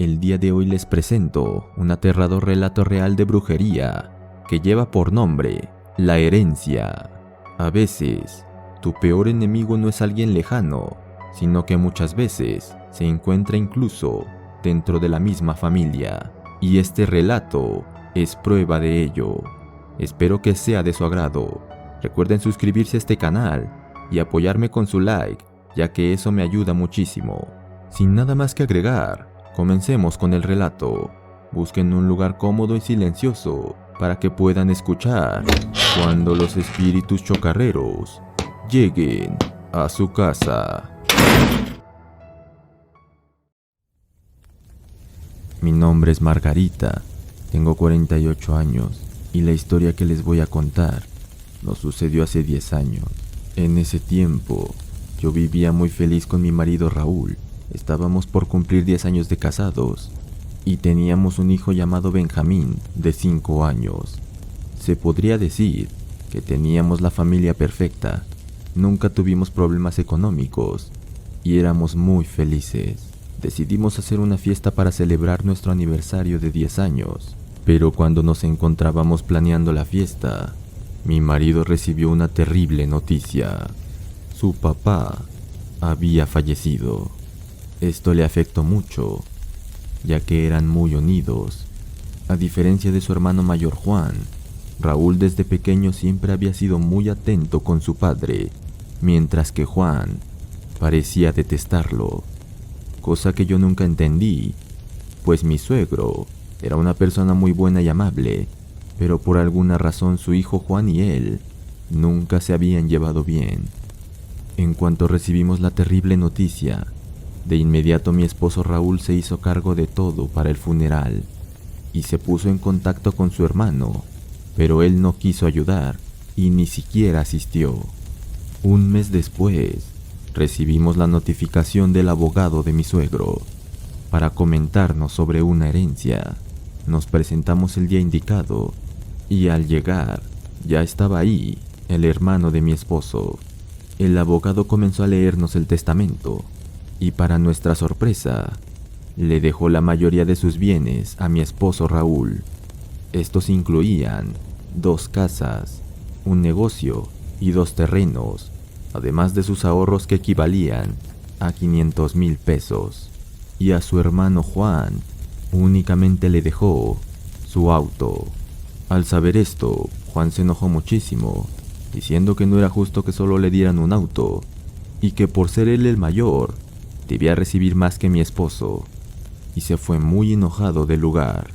El día de hoy les presento un aterrador relato real de brujería que lleva por nombre La Herencia. A veces, tu peor enemigo no es alguien lejano, sino que muchas veces se encuentra incluso dentro de la misma familia, y este relato es prueba de ello. Espero que sea de su agrado. Recuerden suscribirse a este canal y apoyarme con su like, ya que eso me ayuda muchísimo. Sin nada más que agregar, comencemos con el relato. Busquen un lugar cómodo y silencioso para que puedan escuchar cuando los espíritus chocarreros lleguen a su casa. Mi nombre es Margarita, tengo 48 años y la historia que les voy a contar nos sucedió hace 10 años. En ese tiempo, yo vivía muy feliz con mi marido Raúl. Estábamos por cumplir 10 años de casados y teníamos un hijo llamado Benjamín de 5 años. Se podría decir que teníamos la familia perfecta. Nunca tuvimos problemas económicos y éramos muy felices. Decidimos hacer una fiesta para celebrar nuestro aniversario de 10 años, pero cuando nos encontrábamos planeando la fiesta, mi marido recibió una terrible noticia. Su papá había fallecido. Esto le afectó mucho, ya que eran muy unidos. A diferencia de su hermano mayor Juan, Raúl desde pequeño siempre había sido muy atento con su padre, mientras que Juan parecía detestarlo. Cosa que yo nunca entendí, pues mi suegro era una persona muy buena y amable, pero por alguna razón su hijo Juan y él nunca se habían llevado bien. En cuanto recibimos la terrible noticia, de inmediato mi esposo Raúl se hizo cargo de todo para el funeral y se puso en contacto con su hermano, pero él no quiso ayudar y ni siquiera asistió. Un mes después, recibimos la notificación del abogado de mi suegro para comentarnos sobre una herencia. Nos presentamos el día indicado y al llegar ya estaba ahí el hermano de mi esposo. El abogado comenzó a leernos el testamento y para nuestra sorpresa le dejó la mayoría de sus bienes a mi esposo Raúl. Estos incluían 2 casas, un negocio y 2 terrenos, además de sus ahorros que equivalían a 500,000 pesos. Y a su hermano Juan únicamente le dejó su auto. Al saber esto, Juan se enojó muchísimo, diciendo que no era justo que solo le dieran un auto, y que por ser él el mayor, debía recibir más que mi esposo, y se fue muy enojado del lugar.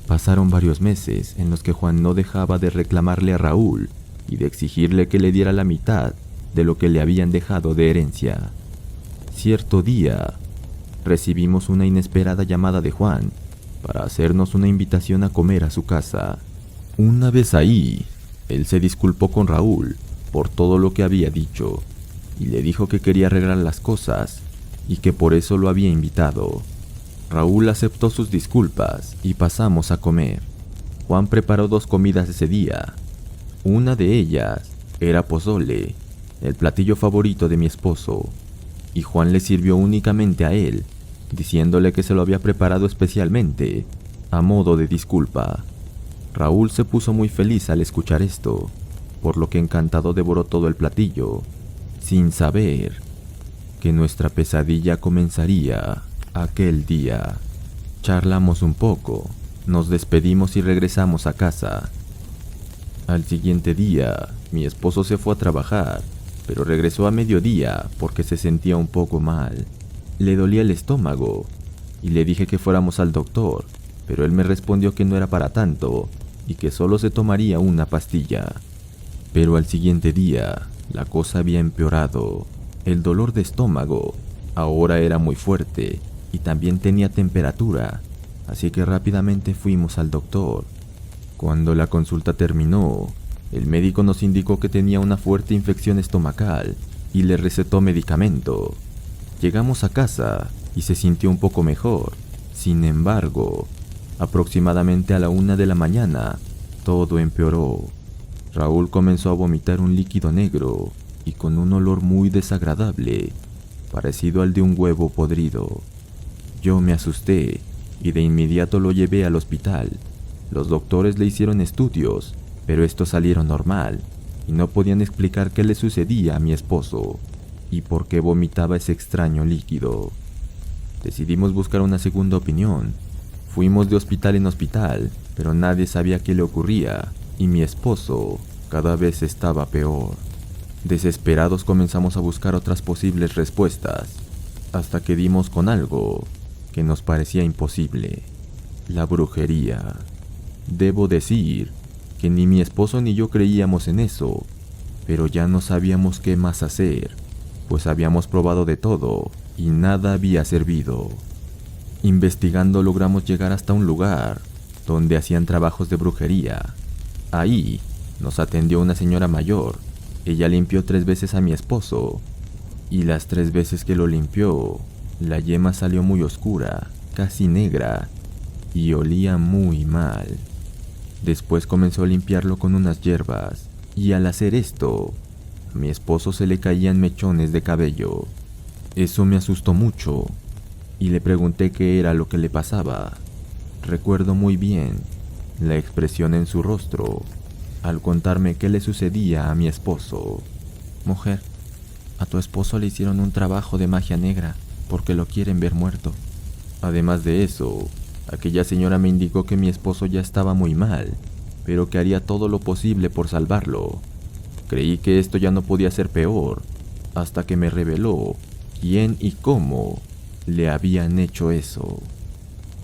Pasaron varios meses en los que Juan no dejaba de reclamarle a Raúl y de exigirle que le diera la mitad de lo que le habían dejado de herencia. Cierto día, recibimos una inesperada llamada de Juan para hacernos una invitación a comer a su casa. Una vez ahí, él se disculpó con Raúl por todo lo que había dicho y le dijo que quería arreglar las cosas y que por eso lo había invitado. Raúl aceptó sus disculpas y pasamos a comer. Juan preparó 2 comidas ese día. Una de ellas era pozole, el platillo favorito de mi esposo, y Juan le sirvió únicamente a él, diciéndole que se lo había preparado especialmente, a modo de disculpa. Raúl se puso muy feliz al escuchar esto, por lo que encantado devoró todo el platillo, sin saber que nuestra pesadilla comenzaría aquel día. Charlamos un poco, nos despedimos y regresamos a casa. Al siguiente día, mi esposo se fue a trabajar, pero regresó a mediodía porque se sentía un poco mal. Le dolía el estómago y le dije que fuéramos al doctor, pero él me respondió que no era para tanto y que solo se tomaría una pastilla. Pero al siguiente día, la cosa había empeorado. El dolor de estómago ahora era muy fuerte y también tenía temperatura, así que rápidamente fuimos al doctor. Cuando la consulta terminó, el médico nos indicó que tenía una fuerte infección estomacal y le recetó medicamento. Llegamos a casa y se sintió un poco mejor. Sin embargo, aproximadamente a la 1 de la mañana, todo empeoró. Raúl comenzó a vomitar un líquido negro y con un olor muy desagradable, parecido al de un huevo podrido. Yo me asusté y de inmediato lo llevé al hospital. Los doctores le hicieron estudios, pero estos salieron normal y no podían explicar qué le sucedía a mi esposo y por qué vomitaba ese extraño líquido. Decidimos buscar una segunda opinión. Fuimos de hospital en hospital, pero nadie sabía qué le ocurría y mi esposo cada vez estaba peor. Desesperados comenzamos a buscar otras posibles respuestas, hasta que dimos con algo que nos parecía imposible: la brujería. Debo decir que ni mi esposo ni yo creíamos en eso, pero ya no sabíamos qué más hacer, pues habíamos probado de todo y nada había servido. Investigando logramos llegar hasta un lugar donde hacían trabajos de brujería. Ahí nos atendió una señora mayor. Ella limpió 3 veces a mi esposo, y las 3 veces que lo limpió, la yema salió muy oscura, casi negra, y olía muy mal. Después comenzó a limpiarlo con unas hierbas, y al hacer esto, a mi esposo se le caían mechones de cabello. Eso me asustó mucho, y le pregunté qué era lo que le pasaba. Recuerdo muy bien la expresión en su rostro al contarme qué le sucedía a mi esposo. Mujer, a tu esposo le hicieron un trabajo de magia negra porque lo quieren ver muerto. Además de eso, aquella señora me indicó que mi esposo ya estaba muy mal, pero que haría todo lo posible por salvarlo. Creí que esto ya no podía ser peor, hasta que me reveló quién y cómo le habían hecho eso.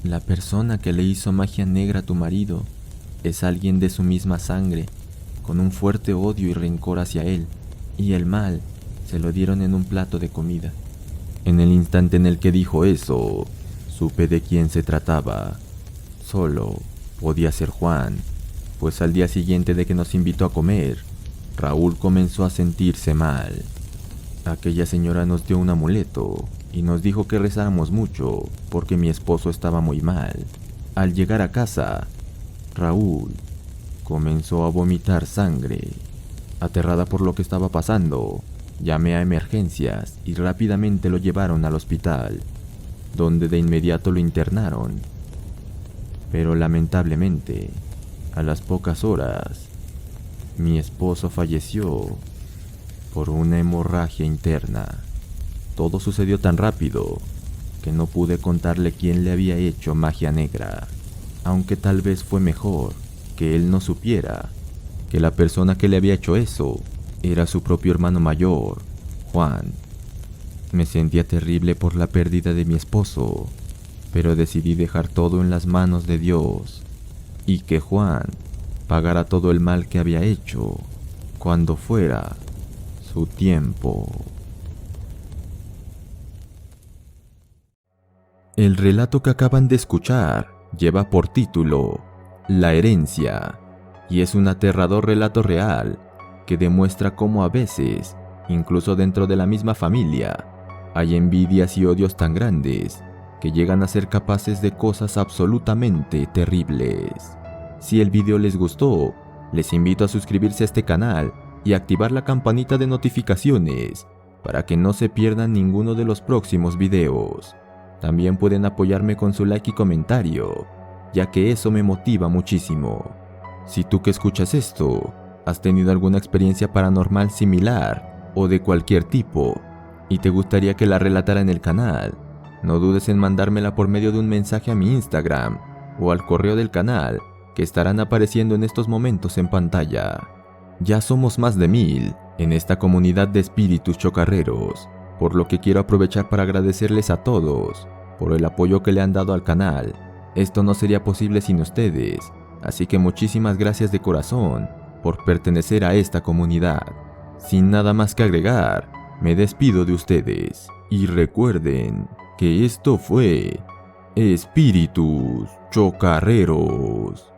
La persona que le hizo magia negra a tu marido es alguien de su misma sangre, con un fuerte odio y rencor hacia él, y el mal se lo dieron en un plato de comida. En el instante en el que dijo eso, supe de quién se trataba. Solo podía ser Juan, pues al día siguiente de que nos invitó a comer, Raúl comenzó a sentirse mal. Aquella señora nos dio un amuleto y nos dijo que rezáramos mucho porque mi esposo estaba muy mal. Al llegar a casa, Raúl comenzó a vomitar sangre. Aterrada por lo que estaba pasando, llamé a emergencias y rápidamente lo llevaron al hospital, donde de inmediato lo internaron. Pero lamentablemente, a las pocas horas, mi esposo falleció por una hemorragia interna. Todo sucedió tan rápido que no pude contarle quién le había hecho magia negra, aunque tal vez fue mejor que él no supiera que la persona que le había hecho eso era su propio hermano mayor, Juan. Me sentía terrible por la pérdida de mi esposo, pero decidí dejar todo en las manos de Dios y que Juan pagara todo el mal que había hecho cuando fuera su tiempo. El relato que acaban de escuchar lleva por título La herencia, y es un aterrador relato real que demuestra cómo a veces, incluso dentro de la misma familia, hay envidias y odios tan grandes que llegan a ser capaces de cosas absolutamente terribles. Si el video les gustó, les invito a suscribirse a este canal y activar la campanita de notificaciones para que no se pierdan ninguno de los próximos videos. También pueden apoyarme con su like y comentario, ya que eso me motiva muchísimo. Si tú que escuchas esto, has tenido alguna experiencia paranormal similar o de cualquier tipo, y te gustaría que la relatara en el canal, no dudes en mandármela por medio de un mensaje a mi Instagram o al correo del canal que estarán apareciendo en estos momentos en pantalla. Ya somos más de 1000 en esta comunidad de espíritus chocarreros, por lo que quiero aprovechar para agradecerles a todos por el apoyo que le han dado al canal. Esto no sería posible sin ustedes, así que muchísimas gracias de corazón por pertenecer a esta comunidad. Sin nada más que agregar, me despido de ustedes y recuerden que esto fue Espíritus Chocarreros.